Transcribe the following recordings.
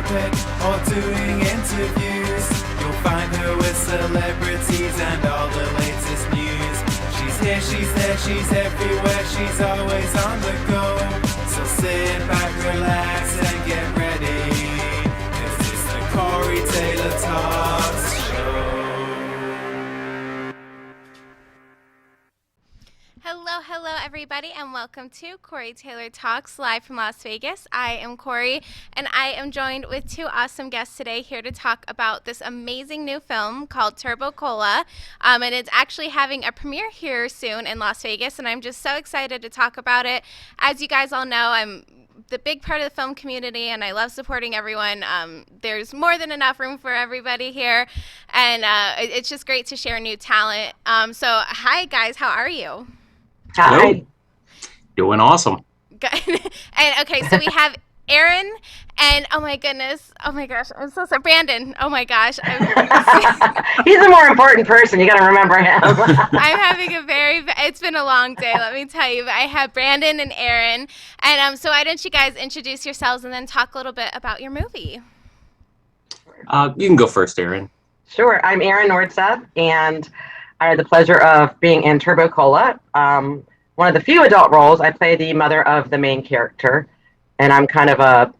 carpet or doing interviews. You'll find her with celebrities and all the latest news. She's here, she's there, she's everywhere, she's always on the go. So sit back, relax, and get ready. This is the Corey Taylor Talks Show. Hello everybody, and welcome to Corey Taylor Talks live from Las Vegas. I am Corey, and I am joined with two awesome guests today here to talk about this amazing new film called Turbo Cola, and it's actually having a premiere here soon in Las Vegas, and I'm just so excited to talk about it. As you guys all know, I'm the big part of the film community, and I love supporting everyone. There's more than enough room for everybody here, and it's just great to share new talent. So hi guys, how are you? Hi. Hello. Doing awesome. Good. And okay, so we have Erin and oh my gosh, I'm so sorry, Brandon. Oh my gosh, He's a more important person. You got to remember him. I'm having it's been a long day, let me tell you. But I have Brandon and Erin, and so why don't you guys introduce yourselves and then talk a little bit about your movie? You can go first, Erin. Sure. I'm Erin Nordseth, and I had the pleasure of being in Turbo Cola. One of the few adult roles. I play the mother of the main character, and I'm kind of a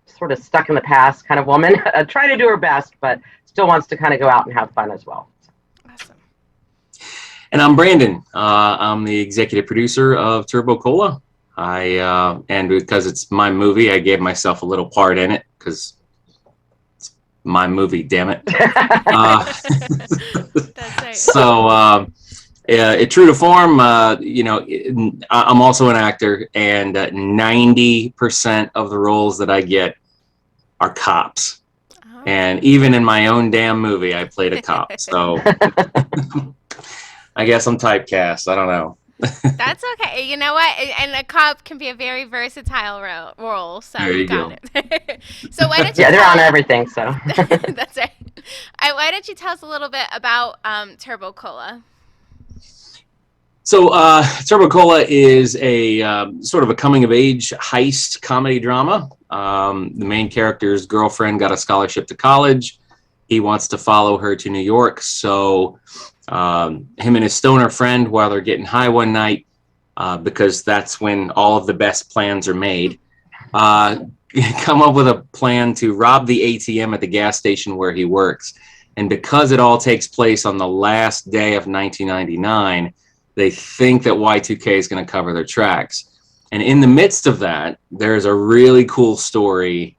sort of stuck in the past kind of woman, trying to do her best, but still wants to kind of go out and have fun as well. Awesome. And I'm Brandon. I'm the executive producer of Turbo Cola. And because it's my movie, I gave myself a little part in it because it's my movie, damn it. That's right. So, true to form, I'm also an actor, and 90% of the roles that I get are cops. Oh. And even in my own damn movie, I played a cop. So I guess I'm typecast. I don't know. That's okay. You know what? And a cop can be a very versatile role. So There you got it. So why don't you? Yeah, they're on everything. So That's right. Why don't you tell us a little bit about Turbo Cola? So Turbo Cola is a sort of a coming-of-age heist comedy drama. The main character's girlfriend got a scholarship to college. He wants to follow her to New York. So him and his stoner friend, while they're getting high one night, because that's when all of the best plans are made, come up with a plan to rob the ATM at the gas station where he works. And because it all takes place on the last day of 1999, they think that Y2K is going to cover their tracks. And in the midst of that, there's a really cool story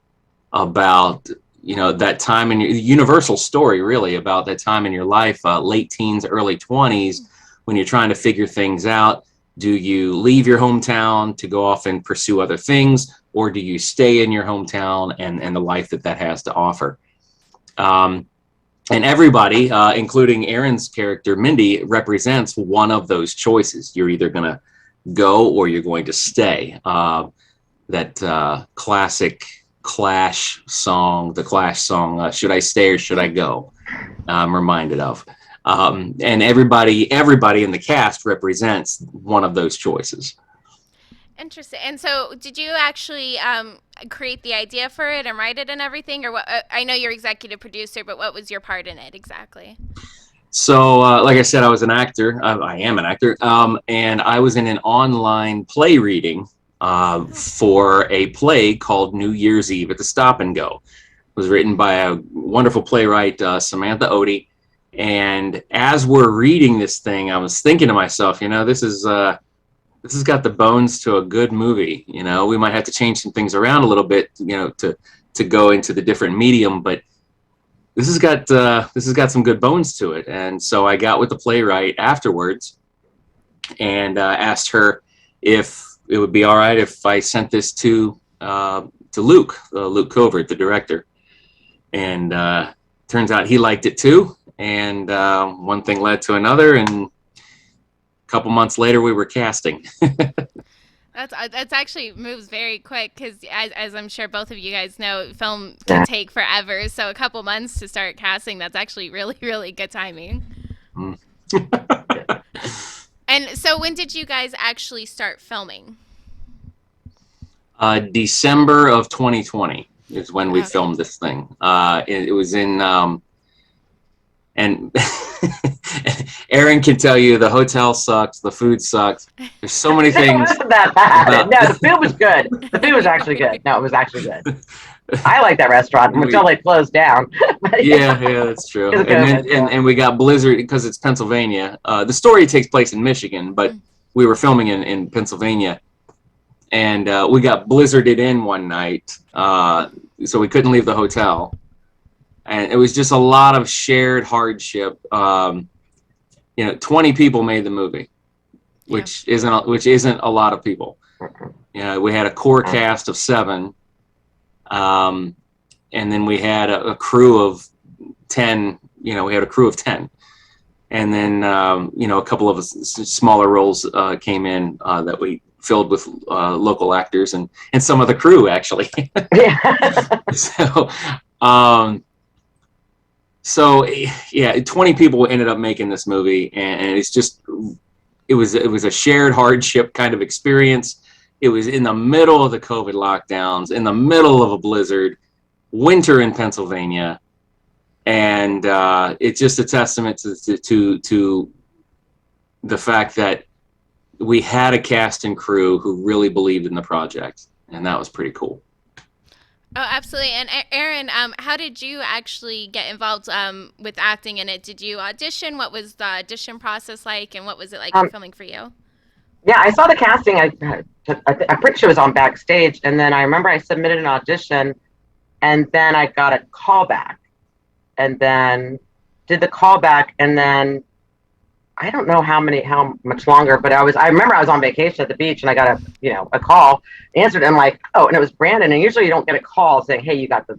about, that time in your universal story, really, about that time in your life, late teens, early 20s, when you're trying to figure things out. Do you leave your hometown to go off and pursue other things, or do you stay in your hometown and the life that has to offer? And everybody, including Erin's character, Mindy, represents one of those choices. You're either going to go or you're going to stay. That classic Clash song, the Clash song, Should I Stay or Should I Go? I'm reminded of. And everybody in the cast represents one of those choices. Interesting. And so did you actually create the idea for it and write it and everything? Or what? I know you're executive producer, but what was your part in it exactly? So, like I said, I was an actor. I am an actor. And I was in an online play reading for a play called New Year's Eve at the Stop and Go. It was written by a wonderful playwright, Samantha Odie. And as we're reading this thing, I was thinking to myself, this has got the bones to a good movie. We might have to change some things around a little bit, to go into the different medium, but this has got some good bones to it. And so I got with the playwright afterwards and asked her if it would be all right if I sent this to Luke Covert, the director. And turns out he liked it too. And one thing led to another, and couple months later we were casting. That's actually moves very quick because as I'm sure both of you guys know, film can take forever. So a couple months to start casting, that's actually really, really good timing. And so when did you guys actually start filming? December of 2020. is when we filmed this thing. It was in, and Erin can tell you the hotel sucked, the food sucked. There's so many things. It wasn't that bad. No, the food was good. The food was actually good. No, it was actually good. I like that restaurant until they closed down. Yeah, that's true. And we got blizzard because it's Pennsylvania. The story takes place in Michigan, but we were filming in Pennsylvania, and we got blizzarded in one night, so we couldn't leave the hotel, and it was just a lot of shared hardship. 20 people made the movie, which isn't a lot of people. We had a core cast of 7. And then we had a crew of 10, we had a crew of 10. And then, a couple of smaller roles came in that we filled with local actors and some of the crew, actually. So 20 people ended up making this movie. And it's just, it was a shared hardship kind of experience. It was in the middle of the COVID lockdowns, in the middle of a blizzard, winter in Pennsylvania, and it's just a testament to the fact that we had a cast and crew who really believed in the project, and that was pretty cool. Oh, absolutely. And Erin, how did you actually get involved with acting in it? Did you audition? What was the audition process like, and what was it like filming for you? Yeah, I saw the casting. I'm pretty sure it was on Backstage, and then I remember I submitted an audition, and then I got a callback, and then did the callback, and then I don't know how much longer, but I remember I was on vacation at the beach, and I got a call, answered, and I'm like, oh, and it was Brandon, and usually you don't get a call saying, hey, you got the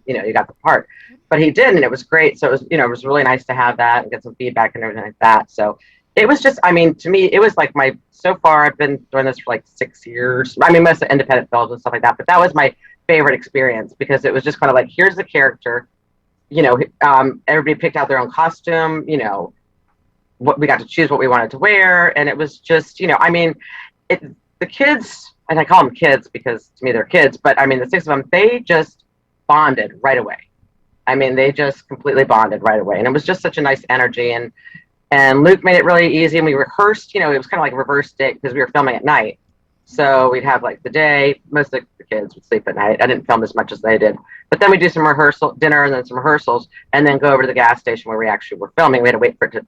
part, but he did, and it was great. So it was, it was really nice to have that and get some feedback and everything like that. So it was just, to me, it was like so far I've been doing this for like 6 years. Most of independent films and stuff like that, but that was my favorite experience because it was just kind of like, here's the character, everybody picked out their own costume, what we got to choose what we wanted to wear. And it was just, the kids, and I call them kids because to me they're kids, but the 6 of them, they just bonded right away. They just completely bonded right away. And it was just such a nice energy. And Luke made it really easy, and we rehearsed, it was kind of like a reverse date because we were filming at night. So we'd have like the day, most of the kids would sleep at night. I didn't film as much as they did. But then we do some dinner and then some rehearsals, and then go over to the gas station where we actually were filming. We had to wait for it to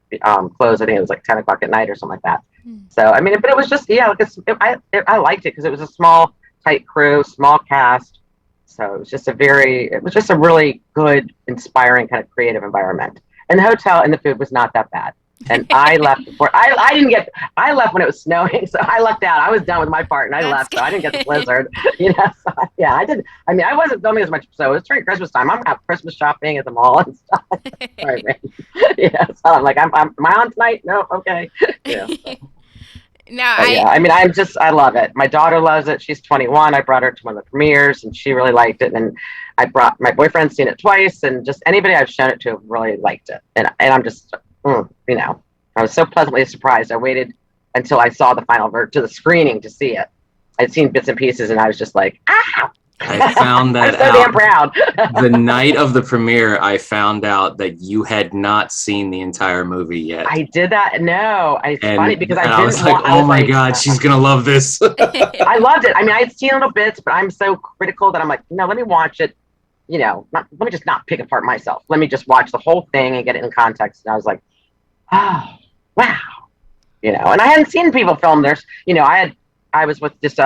close. I think it was like 10 o'clock at night or something like that. So, but it was just, I liked it because it was a small, tight crew, small cast. So it was just a really good, inspiring kind of creative environment. And the hotel and the food was not that bad. And I left before I left when it was snowing, so I lucked out. I was done with my part and I left, so I didn't get the blizzard. So, I did. I wasn't filming as much, so it was during Christmas time. I'm out Christmas shopping at the mall and stuff. Sorry, man. So I'm like, am I on tonight? No, okay. No, I love it. My daughter loves it. She's 21. I brought her to one of the premieres, and she really liked it. And I brought my boyfriend, seen it twice, and just anybody I've shown it to really liked it. And I'm just, I was so pleasantly surprised. I waited until I saw the final to the screening to see it. I'd seen bits and pieces, and I was just like, ah! I found that I'm so damn proud. The night of the premiere, I found out that you had not seen the entire movie yet. I did that. No, it's funny because I was like, oh my God, she's gonna love this. I loved it. I'd seen little bits, but I'm so critical that I'm like, no, let me watch it. Let me just not pick apart myself. Let me just watch the whole thing and get it in context. And I was like, oh, wow. And I hadn't seen people film this. I was with just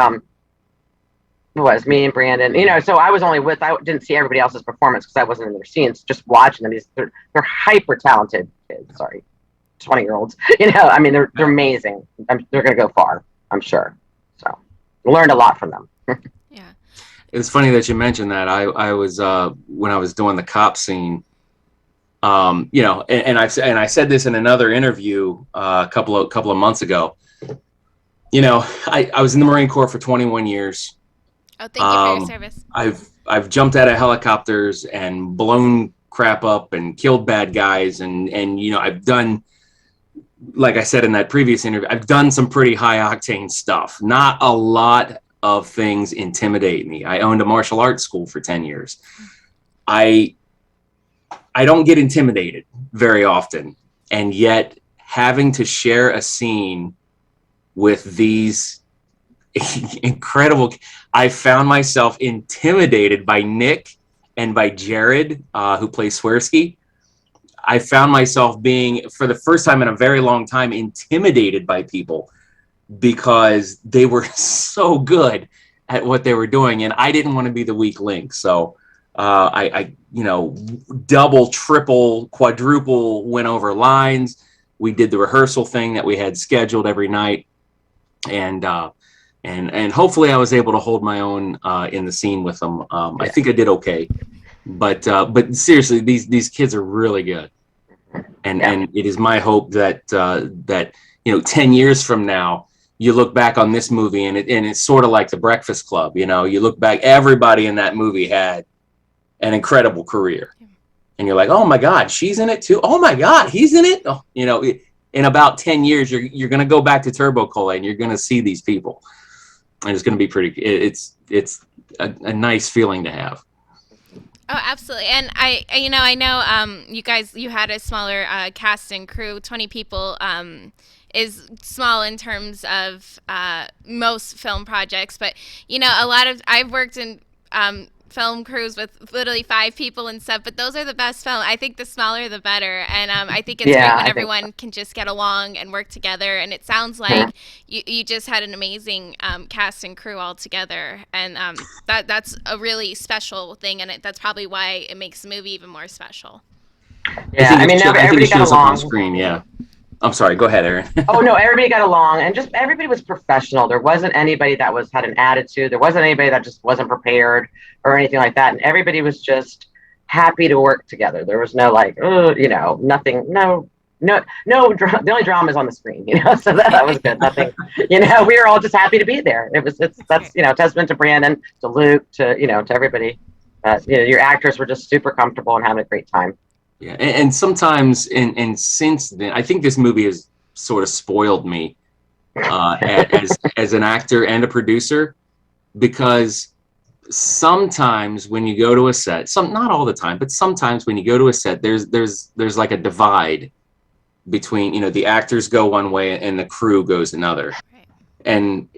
it was me and Brandon, so I was only I didn't see everybody else's performance because I wasn't in their scenes, just watching them. They're hyper talented kids, 20-year-olds, they're amazing. They're going to go far, I'm sure. So learned a lot from them. Yeah. It's funny that you mentioned that. I was, when I was doing the cop scene, and I said this in another interview a couple of months ago, I was in the Marine Corps for 21 years. Oh, thank you for your service. I've jumped out of helicopters and blown crap up and killed bad guys, and I've done, like I said in that previous interview, I've done some pretty high octane stuff. Not a lot of things intimidate me. I owned a martial arts school for 10 years. I don't get intimidated very often, and yet having to share a scene with these incredible, I found myself intimidated by Nick and by Jared, who plays Swersky. I found myself being, for the first time in a very long time, intimidated by people because they were so good at what they were doing, and I didn't want to be the weak link. So I double, triple, quadruple went over lines. We did the rehearsal thing that we had scheduled every night, and hopefully I was able to hold my own in the scene with them. I think I did okay, but seriously, these kids are really good, and it is my hope that 10 years from now, you look back on this movie and it's sort of like The Breakfast Club. You look back, everybody in that movie had an incredible career, and you're like, oh my God, she's in it too. Oh my God, he's in it. Oh, in about 10 years, you're going to go back to Turbo Cola and you're going to see these people, and it's going to be pretty. It's a nice feeling to have. Oh, absolutely. And I know you had a smaller cast and crew, 20 people. Is small in terms of most film projects, but I've worked in film crews with literally 5 people and stuff, but those are the best film. I think the smaller the better, and I think it's great when everyone can just get along and work together. And it sounds like you just had an amazing cast and crew all together, and that's a really special thing, and that's probably why it makes the movie even more special. Yeah, everybody got along on screen. Yeah. I'm sorry. Go ahead, Erin. Oh no, everybody got along, and just everybody was professional. There wasn't anybody that had an attitude. There wasn't anybody that just wasn't prepared or anything like that. And everybody was just happy to work together. There was no nothing. No. The only drama is on the screen, So that was good. Nothing. We were all just happy to be there. That's testament to Brandon, to Luke, to everybody. Your actors were just super comfortable and having a great time. Yeah, and sometimes, and since then, I think this movie has sort of spoiled me as an actor and a producer, because sometimes when you go to a set, not all the time, but sometimes when you go to a set, there's like a divide between the actors go one way and the crew goes another, and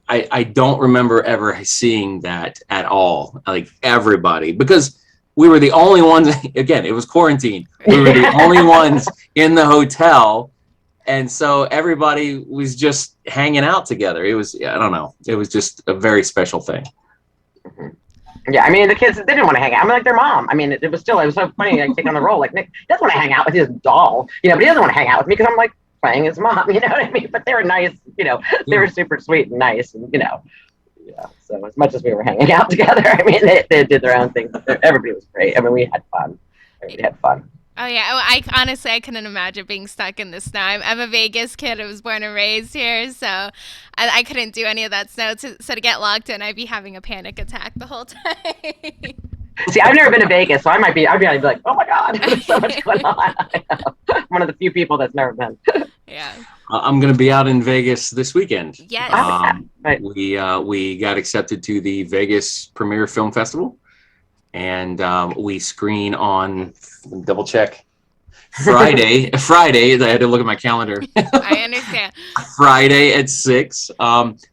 I don't remember ever seeing that at all, like everybody, because we were the only ones, again, it was quarantine. We were the only ones in the hotel. And so everybody was just hanging out together. It was, I don't know. It was just a very special thing. Yeah, the kids, they didn't want to hang out. Like their mom. It was so funny, like taking on the role. Like Nick doesn't want to hang out with his doll, but he doesn't want to hang out with me because I'm like playing his mom, you know what I mean? But they were nice, they were super sweet and nice, and yeah, so as much as we were hanging out together, they did their own thing. Everybody was great. We had fun. Everybody had fun. Oh yeah, I honestly couldn't imagine being stuck in the snow. I'm a Vegas kid. I was born and raised here, so I couldn't do any of that snow. So to get locked in, I'd be having a panic attack the whole time. See, I've never been to Vegas, so I'd be like, oh my God, there's so much going on. I'm one of the few people that's never been. Yeah. I'm going to be out in Vegas this weekend. Yes. Right. We got accepted to the Vegas Premiere Film Festival, and we screen on, double check, Friday. I had to look at my calendar. I understand. Friday at 6.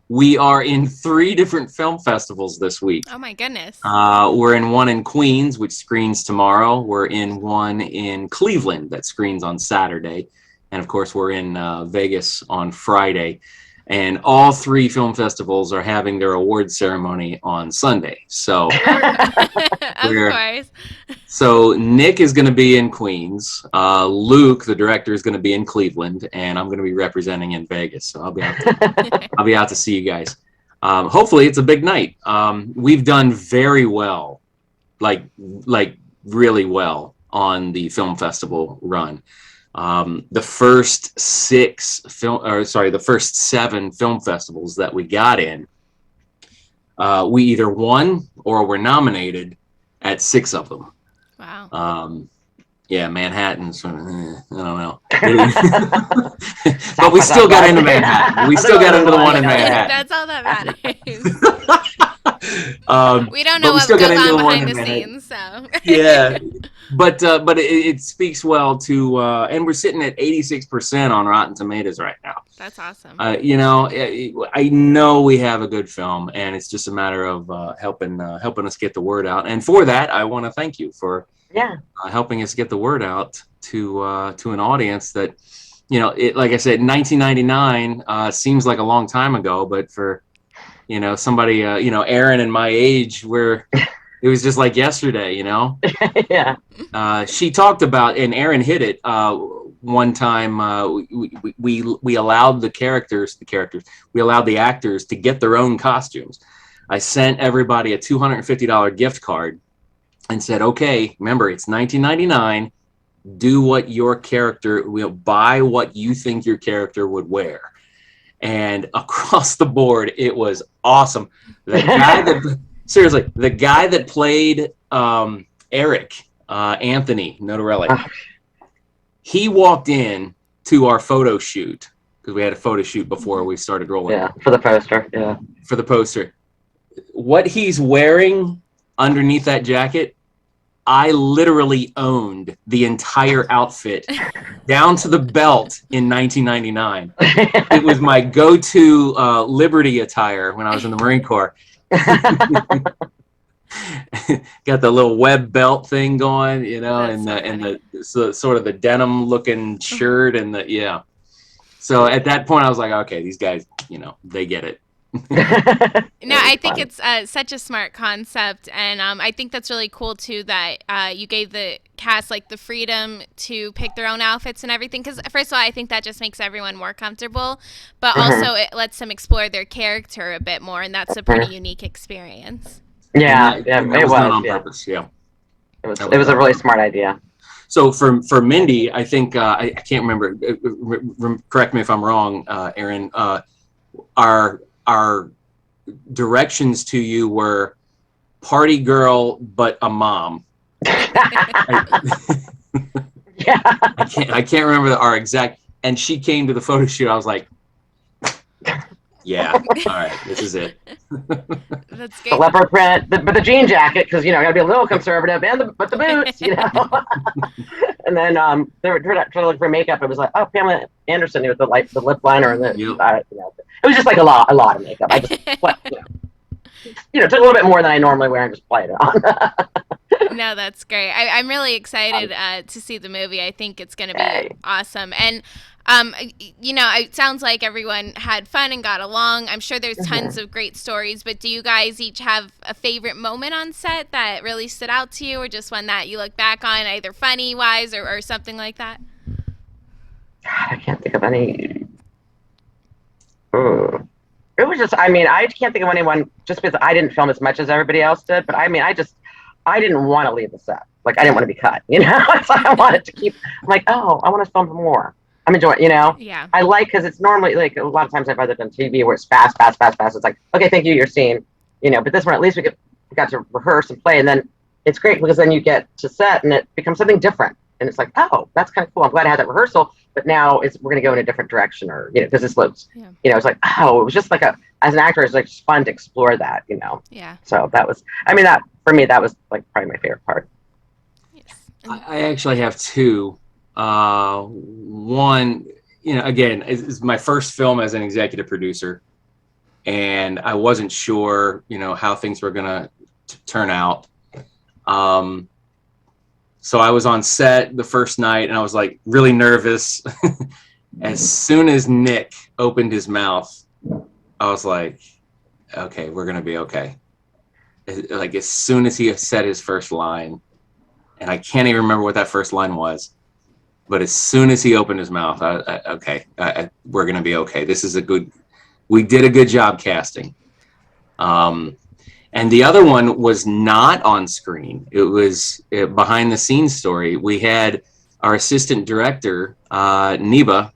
We are in 3 different film festivals this week. Oh my goodness. We're in one in Queens, which screens tomorrow. We're in one in Cleveland that screens on Saturday. And of course, we're in Vegas on Friday. And all 3 film festivals are having their award ceremony on Sunday. So, of course. So Nick is going to be in Queens. Luke, the director, is going to be in Cleveland, and I'm going to be representing in Vegas. So I'll be out to see you guys. Hopefully, it's a big night. We've done very well, like really well on the film festival run. The first 7 film festivals that we got in, we either won or were nominated at 6 of them. Wow. Yeah, Manhattan's. I don't know. But we still got into Manhattan. We still got into the one in Manhattan. That's all that matters. We don't know But we what still goes got into on the one behind in the Manhattan. scenes. So Yeah, but it speaks well to, and we're sitting at 86% on Rotten Tomatoes right now. that's awesome. You know, I know we have a good film, and it's just a matter of helping us get the word out. And for that, I want to thank you for helping us get the word out to an audience that, you know, it, like I said, 1999 seems like a long time ago, but for, you know, somebody, you know, Erin and my age, where it was just like yesterday, you know. Yeah. She talked about, and Erin hit it one time. We allowed we allowed the actors to get their own costumes. I sent everybody a $250 gift card and said, okay, remember, it's 1999. Do what your character will, buy what you think your character would wear. And across the board, it was awesome. The guy that seriously, the guy that played Eric, Anthony Notarelli, he walked in to our photo shoot, because we had a photo shoot before we started rolling. Yeah, for the poster. Yeah. For the poster. What he's wearing underneath that jacket, I literally owned the entire outfit down to the belt in 1999. It was my go-to Liberty attire when I was in the Marine Corps. Got the little web belt thing going, you know, and the sort of the denim looking shirt and the So at that point, I was like, okay, these guys, you know, they get it. No, I think it's such a smart concept, and I think that's really cool too that you gave the cast like the freedom to pick their own outfits and everything. Because first of all, I think that just makes everyone more comfortable, but also it lets them explore their character a bit more, and that's a pretty unique experience. Yeah, and it was was done on purpose. Yeah, it was a really smart idea. So for Mindy, I think I can't remember. Correct me if I'm wrong, Erin. Our directions to you were party girl, but a mom. Yeah. I can't remember our exact. And she came to the photo shoot. I was like, yeah, all right, this is it. That's good. The leopard print, but the jean jacket, because, you know, got to be a little conservative, but the boots, you know. And then they were trying to look for makeup. It was like, oh, Pamela Anderson with the lip liner, and the you know, it was just like a lot of makeup. I just took a little bit more than I normally wear and just played it on. No, that's great. I'm really excited to see the movie. I think it's going to be awesome. And you know, it sounds like everyone had fun and got along. I'm sure there's tons of great stories, but do you guys each have a favorite moment on set that really stood out to you, or just one that you look back on, either funny wise or something like that? God, I can't think of any. It was just, I mean, I can't think of anyone just because I didn't film as much as everybody else did, but I mean, I didn't want to leave the set. Like, I didn't want to be cut, you know? So I wanted to keep, I'm like, oh, I want to film more. I'm enjoying, you know? Yeah. I like, because it's normally, like, a lot of times I've either done TV where it's fast. It's like, okay, thank you, your scene, you know? But this one, at least we got to rehearse and play, and then it's great because then you get to set and it becomes something different. And it's like, oh, that's kind of cool. I'm glad I had that rehearsal, but now we're going to go in a different direction, or, you know, because this looks, you know, it's like, oh, it was just like as an actor, it's like just fun to explore that, you know? Yeah. So that was, I mean, for me, that was like probably my favorite part. Yes. I actually have two. One, you know, again, is my first film as an executive producer, and I wasn't sure, you know, how things were going to turn out. So I was on set the first night, and I was like really nervous. As soon as Nick opened his mouth, I was like, okay, we're going to be okay. Like, as soon as he said his first line, and I can't even remember what that first line was, but as soon as he opened his mouth, we're going to be okay. We did a good job casting. And the other one was not on screen. It was a behind the scenes story. We had our assistant director, Neba.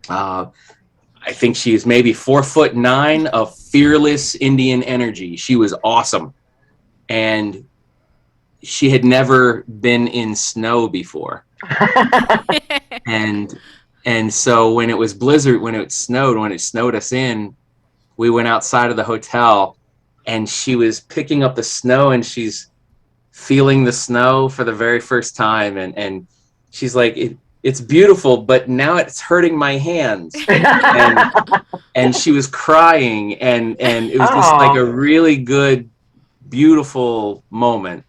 I think she is maybe 4'9" of fearless Indian energy. She was awesome. And she had never been in snow before. And so when it snowed us in, we went outside of the hotel, and she was picking up the snow, and she's feeling the snow for the very first time, and she's like, it's beautiful, but now it's hurting my hands. And she was crying, and it was just like a really good, beautiful moment.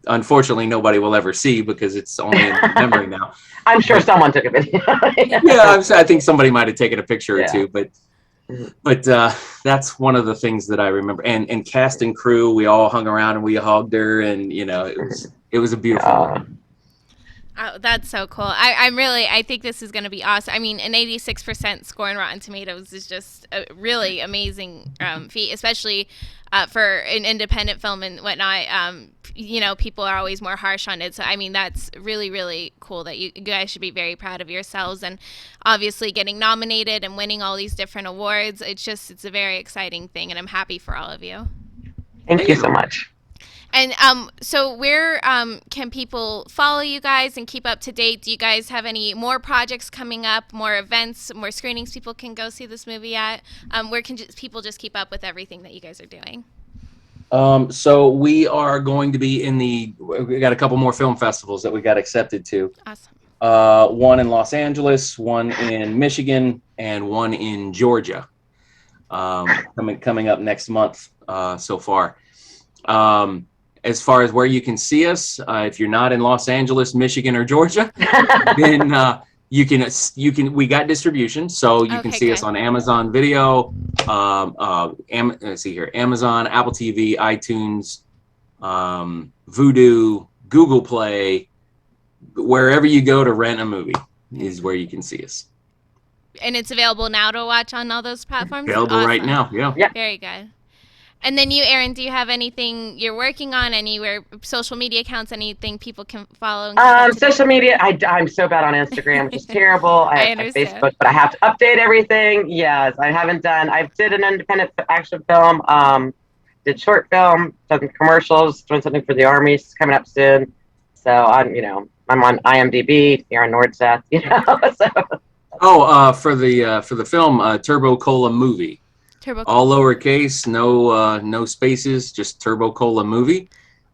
Unfortunately, nobody will ever see because it's only in memory now. I'm sure someone took a video. Yeah, I think somebody might have taken a picture or two, but that's one of the things that I remember. And cast and crew, we all hung around and we hugged her, and it was a beautiful moment. Oh, that's so cool. I think this is going to be awesome. I mean, an 86% score on Rotten Tomatoes is just a really amazing feat, especially for an independent film and whatnot. People are always more harsh on it. So, I mean, that's really, really cool that you guys should be very proud of yourselves. And obviously getting nominated and winning all these different awards, it's a very exciting thing. And I'm happy for all of you. Thank you so much. And so where can people follow you guys and keep up to date? Do you guys have any more projects coming up, more events, more screenings people can go see this movie at? Where can people just keep up with everything that you guys are doing? So we are going to be we got a couple more film festivals that we got accepted to. Awesome. One in Los Angeles, one in Michigan, and one in Georgia. Coming up next month so far. As far as where you can see us, if you're not in Los Angeles, Michigan, or Georgia, then you can. We got distribution, so you can see us on Amazon Video. Let's see here: Amazon, Apple TV, iTunes, Vudu, Google Play. Wherever you go to rent a movie is where you can see us. And it's available now to watch on all those platforms. Available right now. Yeah. Very good. And then you, Erin, do you have anything you're working on? Anywhere, social media accounts, anything people can follow? Social media, I'm so bad on Instagram, which is terrible. I have Facebook, but I have to update everything. Yes, I did an independent action film, did short film, done commercials, doing something for the Army, coming up soon. So I'm on IMDb, Erin Nordseth, So. For the film, Turbo Cola Movie. All lowercase, no spaces, just Turbo Cola Movie.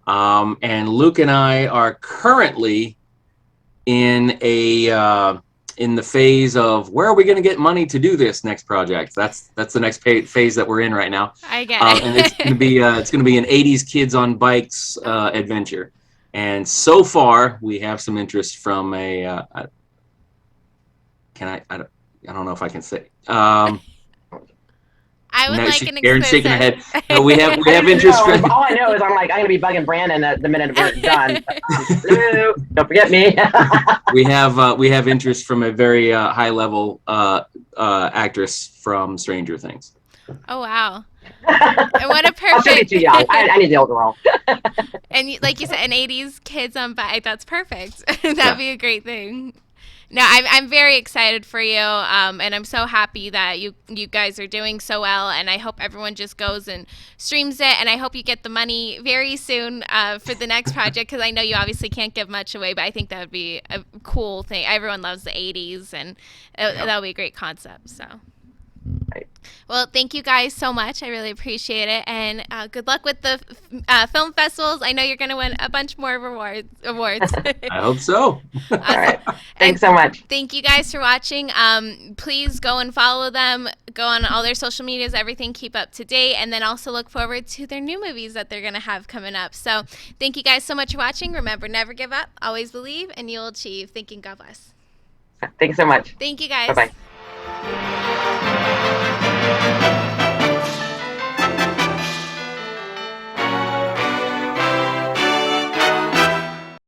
And Luke and I are currently in the phase of where are we going to get money to do this next project. That's the next phase that we're in right now. I get it. And it's going to be an 80s kids on bikes adventure. And so far we have some interest from I don't know if I can say. I would like an Erin's shaking her head. No, we have interest. All I know is I'm going to be bugging Brandon the minute we're done. Hello, don't forget me. we have interest from a very high level actress from Stranger Things. Oh wow! And what a perfect. I'll be too young. I need the older role. And like you said, an 80s kids on bike. That's perfect. That'd be a great thing. No, I'm very excited for you, and I'm so happy that you guys are doing so well, and I hope everyone just goes and streams it, and I hope you get the money very soon for the next project, because I know you obviously can't give much away, but I think that would be a cool thing. Everyone loves the 80s, and that would be a great concept, so. Right. Well, thank you guys so much. I really appreciate it, and good luck with the film festivals. I know you're going to win a bunch more awards. I hope so. All right. Thanks so much. Thank you guys for watching. Please go and follow them. Go on all their social medias, everything. Keep up to date, and then also look forward to their new movies that they're going to have coming up. So thank you guys so much for watching. Remember, never give up, always believe, and you'll achieve. Thank you. God bless. Thanks so much. Thank you guys. Bye-bye.